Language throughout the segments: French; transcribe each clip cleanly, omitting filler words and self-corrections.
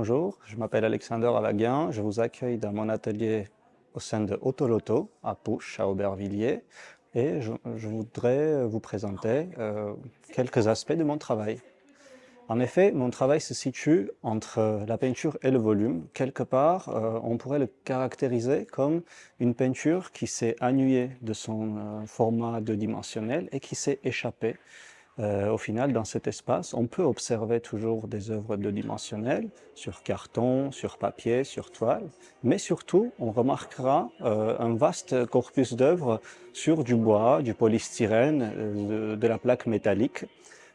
Bonjour, je m'appelle Alexander Alaguin, je vous accueille dans mon atelier au sein de Autoloto à Pouche, à Aubervilliers, et je voudrais vous présenter quelques aspects de mon travail. En effet, mon travail se situe entre la peinture et le volume. Quelque part, on pourrait le caractériser comme une peinture qui s'est annuyée de son format deux-dimensionnel et qui s'est échappée. Au final, dans cet espace, on peut observer toujours des œuvres deux-dimensionnelles sur carton, sur papier, sur toile, mais surtout, on remarquera un vaste corpus d'œuvres sur du bois, du polystyrène, de la plaque métallique,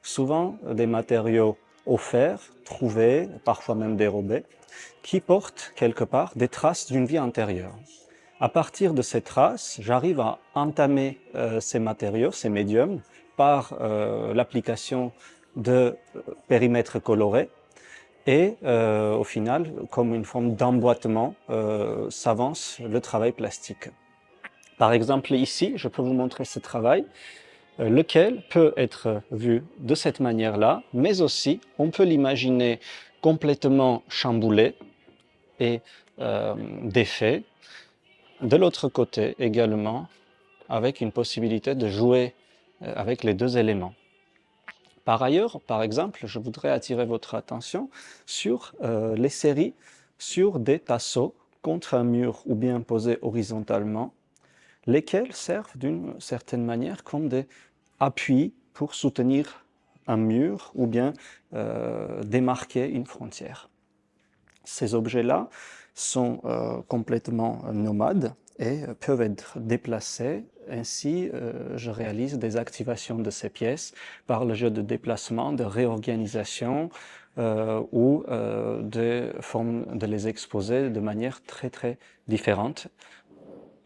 souvent des matériaux offerts, trouvés, parfois même dérobés, qui portent quelque part des traces d'une vie antérieure. À partir de ces traces, j'arrive à entamer ces matériaux, ces médiums, par l'application de périmètres colorés et au final, comme une forme d'emboîtement, s'avance le travail plastique. Par exemple, ici, je peux vous montrer ce travail, lequel peut être vu de cette manière-là, mais aussi on peut l'imaginer complètement chamboulé et défait. De l'autre côté également, avec une possibilité de jouer avec les deux éléments. Par ailleurs, par exemple, je voudrais attirer votre attention sur les séries sur des tasseaux contre un mur ou bien posés horizontalement, lesquels servent d'une certaine manière comme des appuis pour soutenir un mur ou bien démarquer une frontière. Ces objets-là sont complètement nomades et peuvent être déplacés. Ainsi, je réalise des activations de ces pièces par le jeu de déplacement, de réorganisation ou de formes de les exposer de manière très différente.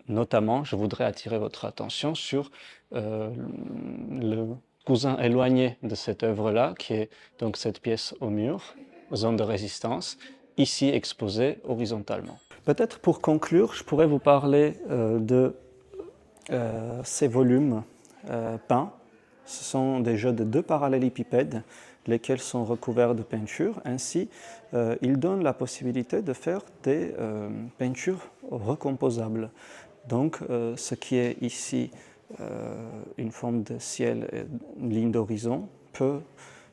Notamment, je voudrais attirer votre attention sur le cousin éloigné de cette œuvre-là, qui est donc cette pièce au mur, zone de résistance, ici exposée horizontalement. Peut-être pour conclure, je pourrais vous parler de ces volumes peints. Ce sont des jeux de deux parallélépipèdes, lesquels sont recouverts de peinture. Ainsi, ils donnent la possibilité de faire des peintures recomposables. Donc, ce qui est ici une forme de ciel, une ligne d'horizon, peut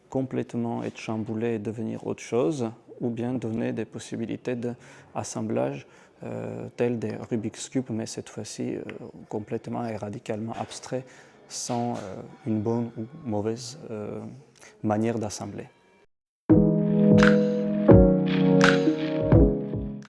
complètement être chamboulé et devenir autre chose, ou bien donner des possibilités d'assemblage tels des Rubik's Cube, mais cette fois-ci complètement et radicalement abstrait, sans une bonne ou mauvaise manière d'assembler.